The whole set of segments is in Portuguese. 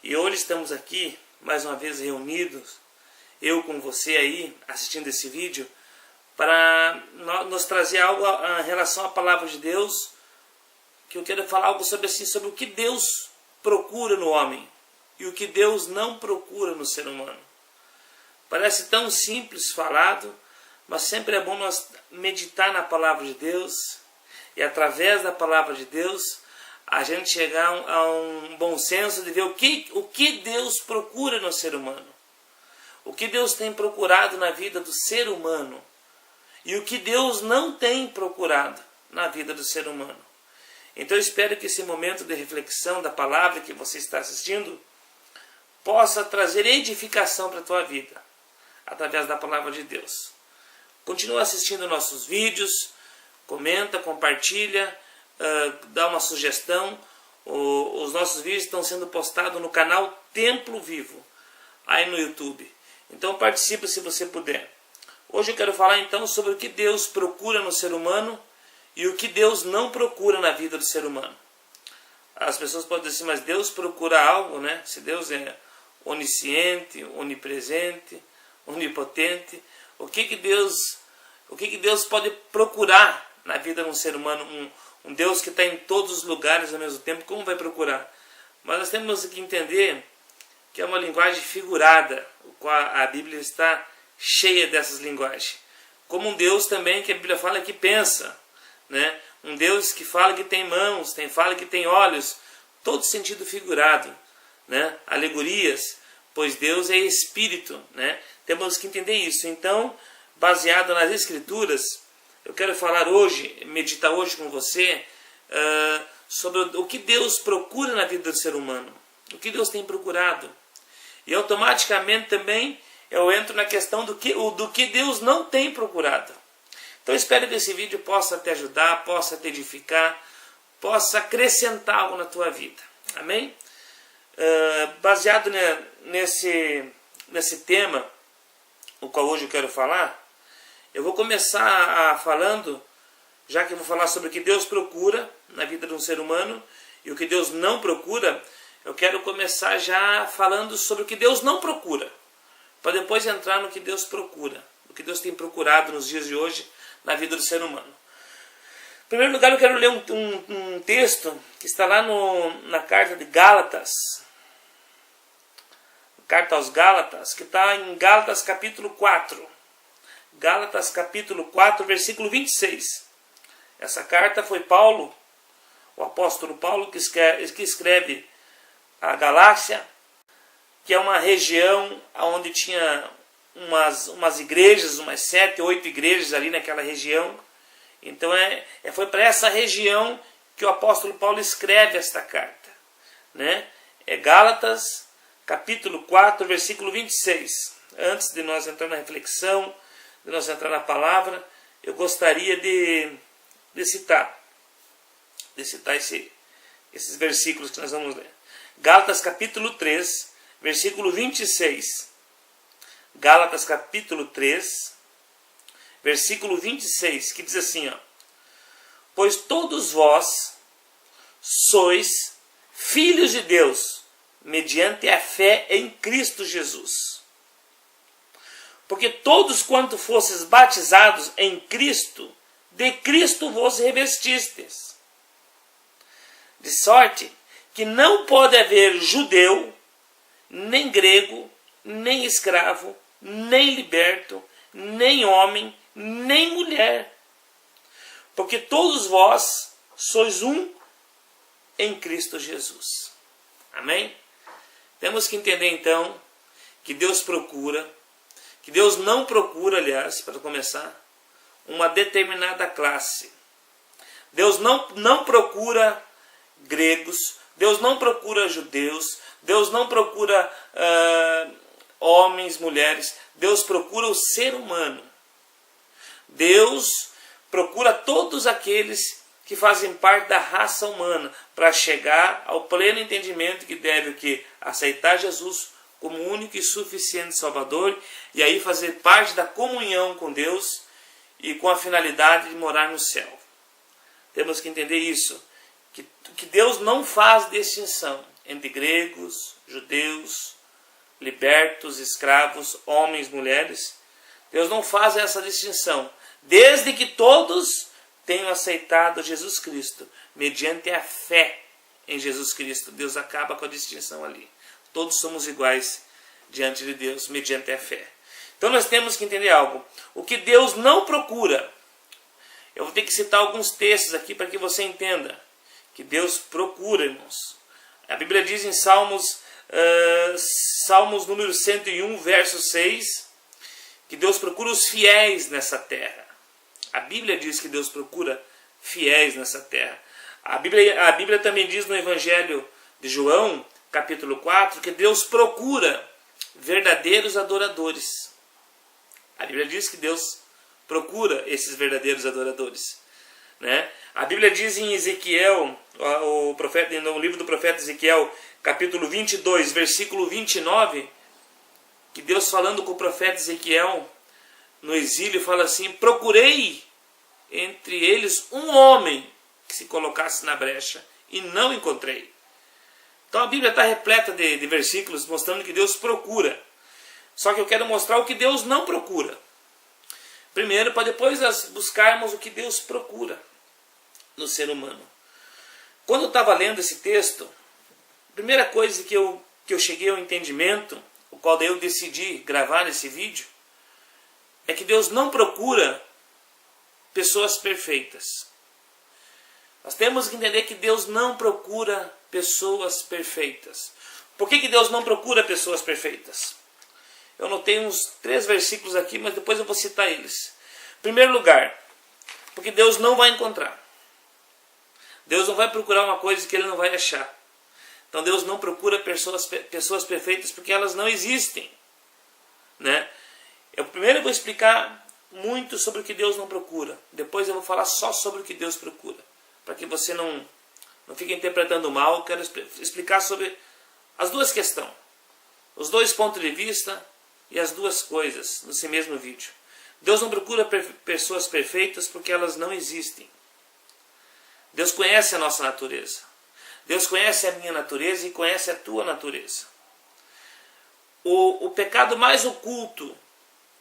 E hoje estamos aqui, mais uma vez reunidos, eu com você aí, assistindo esse vídeo, para nos trazer algo em relação à palavra de Deus, que eu quero falar algo sobre o que Deus procura no homem e o que Deus não procura no ser humano. Parece tão simples falado, mas sempre é bom nós meditar na palavra de Deus e através da palavra de Deus a gente chegar a um bom senso de ver o que Deus procura no ser humano. O que Deus tem procurado na vida do ser humano e o que Deus não tem procurado na vida do ser humano. Então eu espero que esse momento de reflexão da palavra que você está assistindo possa trazer edificação para a tua vida, através da palavra de Deus. Continua assistindo nossos vídeos, comenta, compartilha, dá uma sugestão. Os nossos vídeos estão sendo postados no canal Templo Vivo, aí no YouTube. Então participe se você puder. Hoje eu quero falar então sobre o que Deus procura no ser humano e o que Deus não procura na vida do ser humano. As pessoas podem dizer assim, mas Deus procura algo, né? Se Deus é onisciente, onipresente, onipotente, o que Deus pode procurar na vida de um ser humano? Um Deus que está em todos os lugares ao mesmo tempo, como vai procurar? Mas nós temos que entender que é uma linguagem figurada, o qual a Bíblia está cheia dessas linguagens. Como um Deus também que a Bíblia fala que pensa, né? Um Deus que fala que tem mãos, fala que tem olhos, todo sentido figurado, né? Alegorias, pois Deus é Espírito, né? Temos que entender isso. Então, baseado nas Escrituras, eu quero falar hoje, meditar hoje com você, sobre o que Deus procura na vida do ser humano, o que Deus tem procurado. E automaticamente também eu entro na questão do que Deus não tem procurado. Então eu espero que esse vídeo possa te ajudar, possa te edificar, possa acrescentar algo na tua vida. Amém? Baseado nesse tema, o qual hoje eu quero falar, eu vou começar falando, já que eu vou falar sobre o que Deus procura na vida de um ser humano e o que Deus não procura, eu quero começar já falando sobre o que Deus não procura, para depois entrar no que Deus procura, o que Deus tem procurado nos dias de hoje na vida do ser humano. Em primeiro lugar, eu quero ler um texto que está lá na carta de Gálatas, carta aos Gálatas, que está em Gálatas capítulo 4. Gálatas capítulo 4, versículo 26. Essa carta foi Paulo, o apóstolo Paulo, que escreve a Galácia, que é uma região onde tinha umas igrejas, umas 7, 8 igrejas ali naquela região. Então foi para essa região que o apóstolo Paulo escreve esta carta, né? É Gálatas capítulo 4, versículo 26. Antes de nós entrar na reflexão, de nós entrar na palavra, eu gostaria de citar esses versículos que nós vamos ler. Gálatas capítulo 3, versículo 26. Gálatas capítulo 3, versículo 26, que diz assim, ó: pois todos vós sois filhos de Deus, mediante a fé em Cristo Jesus. Porque todos quanto fostes batizados em Cristo, de Cristo vos revestistes. De sorte que não pode haver judeu, nem grego, nem escravo, nem liberto, nem homem, nem mulher. Porque todos vós sois um em Cristo Jesus. Amém? Temos que entender então que Deus procura, que Deus não procura, aliás, para começar, uma determinada classe. Deus não procura gregos, Deus não procura judeus, Deus não procura homens, mulheres, Deus procura o ser humano. Deus procura todos aqueles que fazem parte da raça humana para chegar ao pleno entendimento que deve aceitar Jesus como único e suficiente Salvador e aí fazer parte da comunhão com Deus e com a finalidade de morar no céu. Temos que entender isso, que Deus não faz distinção. entre gregos, judeus, libertos, escravos, homens, mulheres. Deus não faz essa distinção, desde que todos tenham aceitado Jesus Cristo, mediante a fé em Jesus Cristo. Deus acaba com a distinção ali. Todos somos iguais diante de Deus, mediante a fé. Então nós temos que entender algo. O que Deus não procura, eu vou ter que citar alguns textos aqui para que você entenda que Deus procura, irmãos. A Bíblia diz em Salmos número 101, verso 6, que Deus procura os fiéis nessa terra. A Bíblia diz que Deus procura fiéis nessa terra. A Bíblia também diz no Evangelho de João, capítulo 4, que Deus procura verdadeiros adoradores. A Bíblia diz que Deus procura esses verdadeiros adoradores, né? A Bíblia diz em Ezequiel, no livro do profeta Ezequiel, capítulo 22, versículo 29, que Deus falando com o profeta Ezequiel no exílio fala assim: procurei entre eles um homem que se colocasse na brecha e não encontrei. Então a Bíblia está repleta de versículos mostrando que Deus procura. Só que eu quero mostrar o que Deus não procura. Primeiro, para depois nós buscarmos o que Deus procura no ser humano. Quando eu estava lendo esse texto, a primeira coisa que eu cheguei ao entendimento, o qual eu decidi gravar esse vídeo, é que Deus não procura pessoas perfeitas. Nós temos que entender que Deus não procura pessoas perfeitas. Por que Deus não procura pessoas perfeitas? Eu anotei uns 3 versículos aqui, mas depois eu vou citar eles. Em primeiro lugar, porque Deus não vai encontrar. Deus não vai procurar uma coisa que Ele não vai achar. Então Deus não procura pessoas perfeitas porque elas não existem, né? Eu primeiro vou explicar muito sobre o que Deus não procura. Depois eu vou falar só sobre o que Deus procura. Para que você não fique interpretando mal, eu quero explicar sobre as duas questões. Os dois pontos de vista e as duas coisas nesse mesmo vídeo. Deus não procura pessoas perfeitas porque elas não existem. Deus conhece a nossa natureza. Deus conhece a minha natureza e conhece a tua natureza. O pecado mais oculto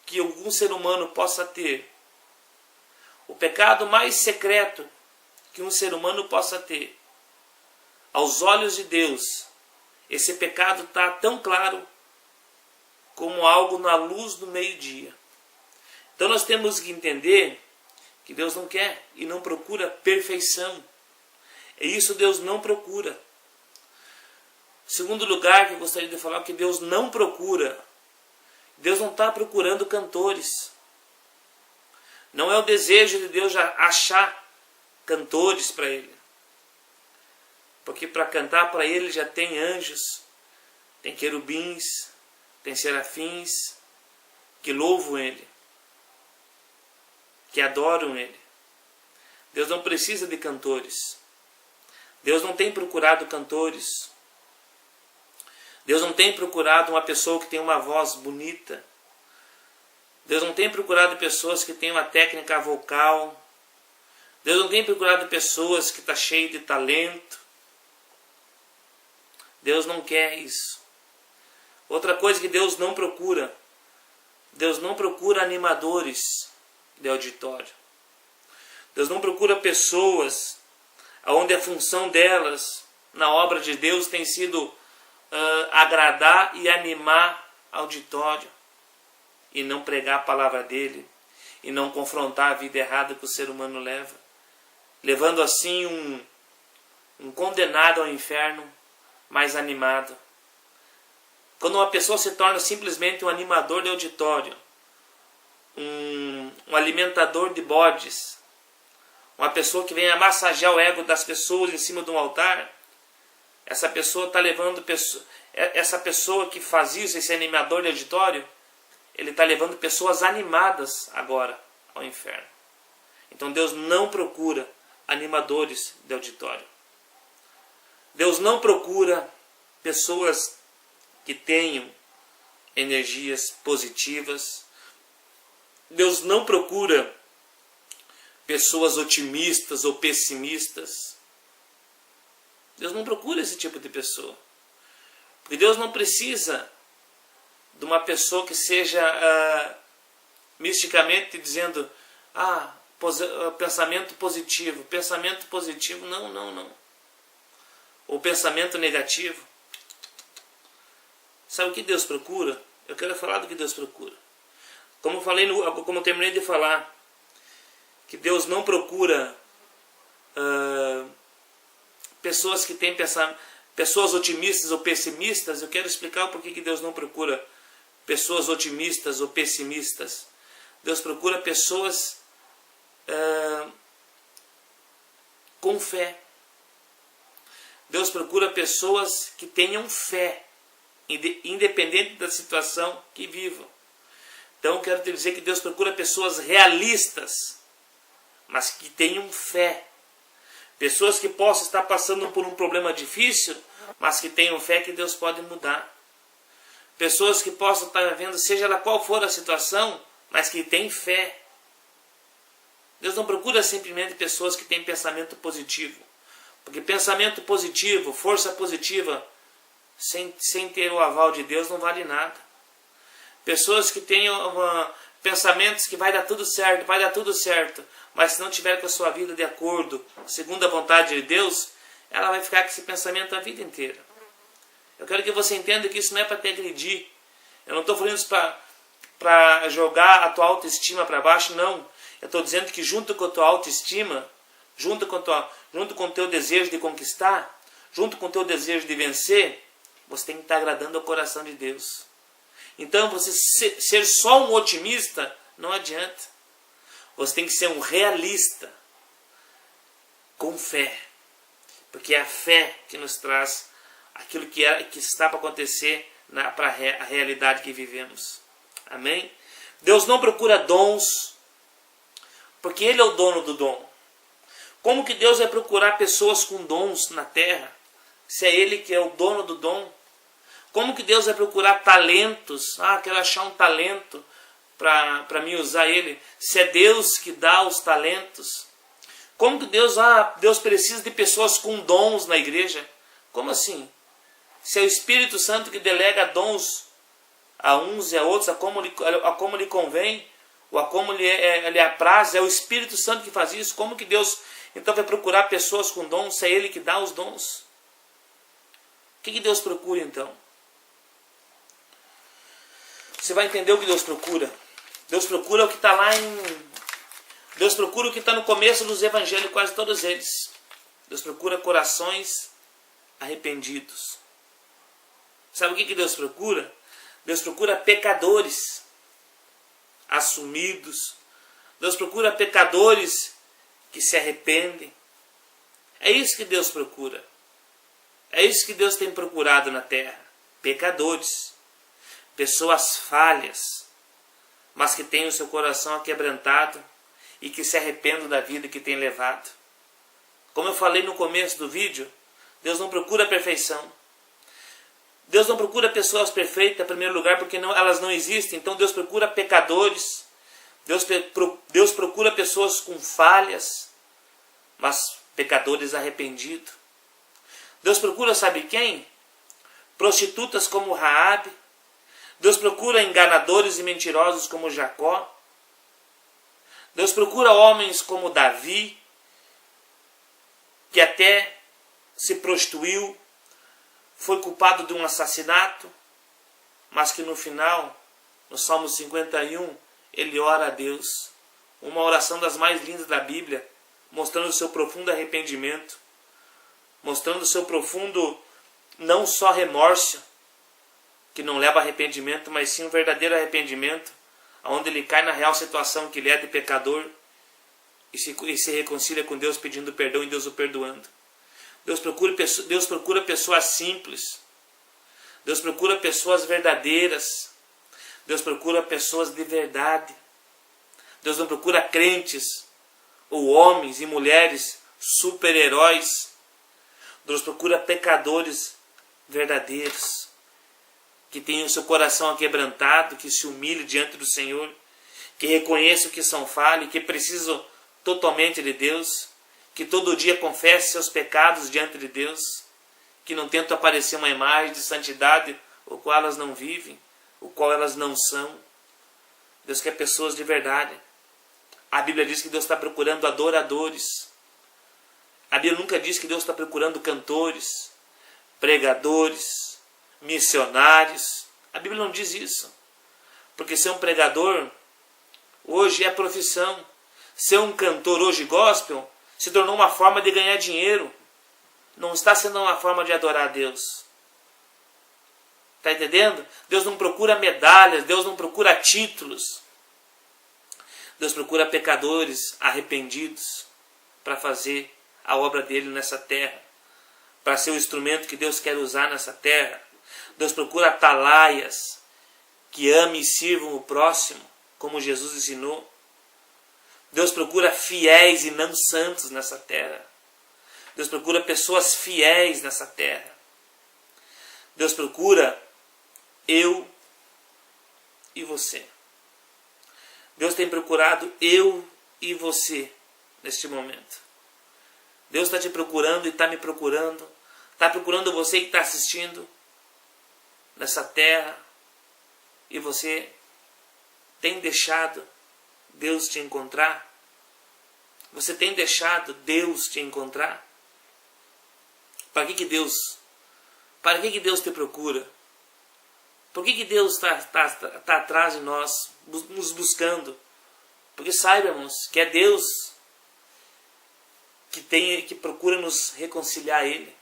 que algum ser humano possa ter, o pecado mais secreto que um ser humano possa ter, aos olhos de Deus, esse pecado está tão claro como algo na luz do meio-dia. Então nós temos que entender que Deus não quer e não procura perfeição. É isso Deus não procura. Segundo lugar que eu gostaria de falar, que Deus não procura. Deus não está procurando cantores. Não é o desejo de Deus achar cantores para Ele. Porque para cantar para Ele já tem anjos, tem querubins, tem serafins que louvam Ele, que adoram Ele. Deus não precisa de cantores. Deus não tem procurado cantores. Deus não tem procurado uma pessoa que tem uma voz bonita. Deus não tem procurado pessoas que têm uma técnica vocal. Deus não tem procurado pessoas que estão cheias de talento. Deus não quer isso. Outra coisa que Deus não procura animadores de auditório. Deus não procura pessoas onde a função delas na obra de Deus tem sido agradar e animar auditório e não pregar a palavra dele e não confrontar a vida errada que o ser humano leva, levando assim um condenado ao inferno mais animado. Quando uma pessoa se torna simplesmente um animador de auditório, um alimentador de bodes, uma pessoa que vem a massagear o ego das pessoas em cima de um altar, essa pessoa está levando essa pessoa que faz isso, esse animador de auditório, ele está levando pessoas animadas agora ao inferno. Então Deus não procura animadores de auditório. Deus não procura pessoas que tenham energias positivas. Deus não procura pessoas otimistas ou pessimistas. Deus não procura esse tipo de pessoa. Porque Deus não precisa de uma pessoa que seja misticamente dizendo, pensamento positivo. Pensamento positivo, não. Ou pensamento negativo. Sabe o que Deus procura? Eu quero falar do que Deus procura. Como eu terminei de falar, que Deus não procura pessoas que têm pessoas otimistas ou pessimistas. Eu quero explicar o porquê que Deus não procura pessoas otimistas ou pessimistas. Deus procura pessoas com fé. Deus procura pessoas que tenham fé, independente da situação que vivam. Então eu quero te dizer que Deus procura pessoas realistas, mas que tenham fé. Pessoas que possam estar passando por um problema difícil, mas que tenham fé que Deus pode mudar. Pessoas que possam estar vivendo, seja lá qual for a situação, mas que têm fé. Deus não procura simplesmente pessoas que têm pensamento positivo. Porque pensamento positivo, força positiva, sem ter o aval de Deus, não vale nada. Pessoas que tenham pensamentos que vai dar tudo certo, mas se não tiver com a sua vida de acordo, segundo a vontade de Deus, ela vai ficar com esse pensamento a vida inteira. Eu quero que você entenda que isso não é para te agredir. Eu não estou falando isso para jogar a tua autoestima para baixo, não. Eu estou dizendo que junto com a tua autoestima, junto com o teu desejo de conquistar, junto com o teu desejo de vencer, você tem que estar agradando ao coração de Deus. Então você ser só um otimista não adianta. Você tem que ser um realista, com fé. Porque é a fé que nos traz aquilo que está para acontecer para a realidade que vivemos. Amém? Deus não procura dons, porque Ele é o dono do dom. Como que Deus vai procurar pessoas com dons na terra, se é Ele que é o dono do dom? Como que Deus vai procurar talentos? Quero achar um talento para mim usar ele, se é Deus que dá os talentos. Como que Deus precisa de pessoas com dons na igreja? Como assim? Se é o Espírito Santo que delega dons a uns e a outros, a como lhe convém, ou a como lhe apraz, é o Espírito Santo que faz isso. Como que Deus então vai procurar pessoas com dons, se é Ele que dá os dons? O que Deus procura então? Você vai entender o que Deus procura. Deus procura o que está Deus procura o que está no começo dos evangelhos, quase todos eles. Deus procura corações arrependidos. Sabe o que Deus procura? Deus procura pecadores assumidos. Deus procura pecadores que se arrependem. É isso que Deus procura. É isso que Deus tem procurado na terra. Pecadores. Pessoas falhas, mas que têm o seu coração aquebrantado e que se arrependem da vida que têm levado. Como eu falei no começo do vídeo, Deus não procura a perfeição. Deus não procura pessoas perfeitas em primeiro lugar, porque elas não existem. Então Deus procura pecadores. Deus procura pessoas com falhas, mas pecadores arrependidos. Deus procura, sabe quem? Prostitutas como Raabe. Deus procura enganadores e mentirosos como Jacó. Deus procura homens como Davi, que até se prostituiu, foi culpado de um assassinato, mas que no final, no Salmo 51, ele ora a Deus. Uma oração das mais lindas da Bíblia, mostrando o seu profundo arrependimento, mostrando o seu profundo, não só remorso, que não leva a arrependimento, mas sim um verdadeiro arrependimento, onde ele cai na real situação que ele é de pecador e se reconcilia com Deus pedindo perdão e Deus o perdoando. Deus procura pessoas simples. Deus procura pessoas verdadeiras. Deus procura pessoas de verdade. Deus não procura crentes ou homens e mulheres super-heróis. Deus procura pecadores verdadeiros, que tenham o seu coração aquebrantado, que se humilhe diante do Senhor, que reconheçam que são falhos, que precisam totalmente de Deus, que todo dia confesse seus pecados diante de Deus, que não tentam aparecer uma imagem de santidade, o qual elas não vivem, o qual elas não são. Deus quer pessoas de verdade. A Bíblia diz que Deus está procurando adoradores. A Bíblia nunca diz que Deus está procurando cantores, pregadores, missionários. A Bíblia não diz isso. Porque ser um pregador hoje é profissão. Ser um cantor hoje gospel se tornou uma forma de ganhar dinheiro. Não está sendo uma forma de adorar a Deus. Está entendendo? Deus não procura medalhas, Deus não procura títulos. Deus procura pecadores arrependidos para fazer a obra dele nessa terra, para ser o instrumento que Deus quer usar nessa terra. Deus procura atalaias que amem e sirvam o próximo, como Jesus ensinou. Deus procura fiéis e não santos nessa terra. Deus procura pessoas fiéis nessa terra. Deus procura eu e você. Deus tem procurado eu e você neste momento. Deus está te procurando e está me procurando. Está procurando você que está assistindo nessa terra. E você tem deixado Deus te encontrar? Você tem deixado Deus te encontrar? Para que Deus te procura? Por que Deus está atrás de nós, nos buscando? Porque saibamos que é Deus que procura nos reconciliar a Ele.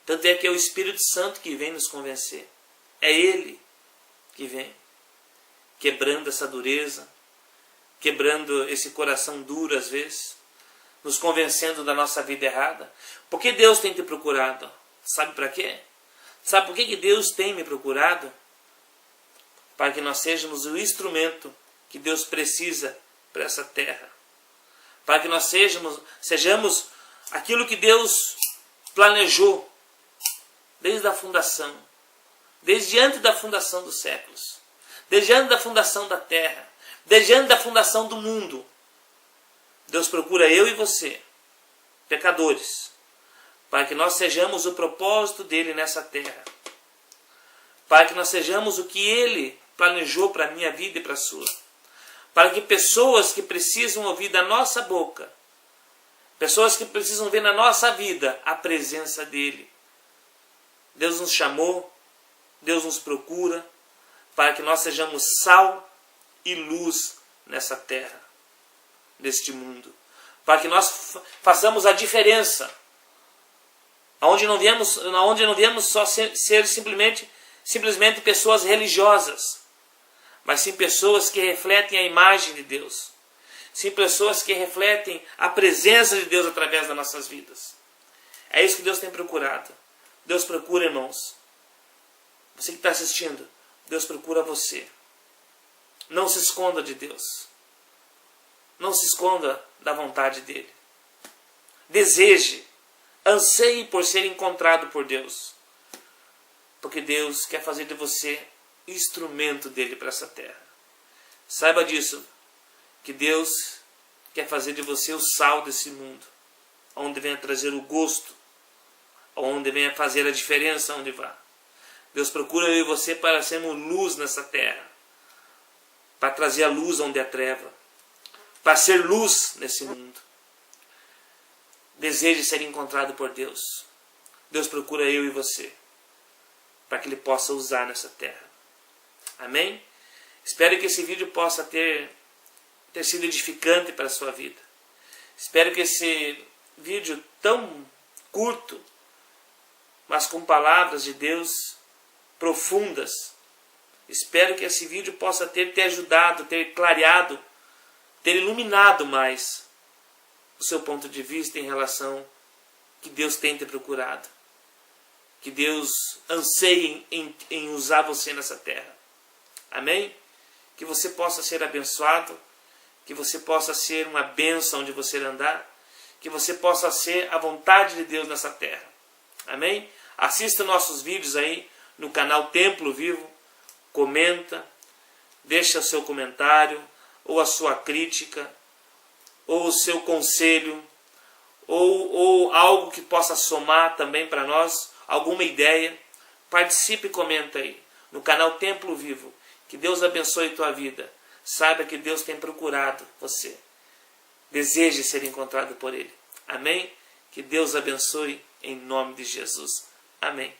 Tanto é que é o Espírito Santo que vem nos convencer. É Ele que vem, quebrando essa dureza, quebrando esse coração duro às vezes, nos convencendo da nossa vida errada. Por que Deus tem te procurado? Sabe para quê? Sabe por que Deus tem me procurado? Para que nós sejamos o instrumento que Deus precisa para essa terra. Para que nós sejamos aquilo que Deus planejou desde a fundação, desde antes da fundação dos séculos, desde antes da fundação da terra, desde antes da fundação do mundo. Deus procura eu e você, pecadores, para que nós sejamos o propósito dele nessa terra. Para que nós sejamos o que ele planejou para a minha vida e para a sua. Para que pessoas que precisam ouvir da nossa boca, pessoas que precisam ver na nossa vida a presença dele. Deus nos chamou, Deus nos procura, para que nós sejamos sal e luz nessa terra, neste mundo. Para que nós façamos a diferença. Onde não viemos só ser simplesmente pessoas religiosas, mas sim pessoas que refletem a imagem de Deus. Sim pessoas que refletem a presença de Deus através das nossas vidas. É isso que Deus tem procurado. Deus procura, irmãos. Você que está assistindo, Deus procura você. Não se esconda de Deus. Não se esconda da vontade dele. Deseje, anseie por ser encontrado por Deus. Porque Deus quer fazer de você instrumento dele para essa terra. Saiba disso, que Deus quer fazer de você o sal desse mundo, onde venha trazer o gosto, onde venha fazer a diferença onde vá. Deus procura eu e você para sermos luz nessa terra, para trazer a luz onde há treva, para ser luz nesse mundo. Deseje ser encontrado por Deus. Deus procura eu e você, para que Ele possa usar nessa terra. Amém? Espero que esse vídeo possa ter sido edificante para a sua vida. Espero que esse vídeo tão curto, mas com palavras de Deus profundas, espero que esse vídeo possa ter te ajudado, ter clareado, ter iluminado mais o seu ponto de vista em relação que Deus tem te procurado. Que Deus anseie em usar você nessa terra. Amém? Que você possa ser abençoado, que você possa ser uma bênção onde você andar, que você possa ser a vontade de Deus nessa terra. Amém? Assista nossos vídeos aí no canal Templo Vivo, comenta, deixa o seu comentário, ou a sua crítica, ou o seu conselho, ou algo que possa somar também para nós, alguma ideia, participe e comenta aí no canal Templo Vivo. Que Deus abençoe tua vida. Saiba que Deus tem procurado você. Deseje ser encontrado por Ele. Amém? Que Deus abençoe em nome de Jesus. Amém.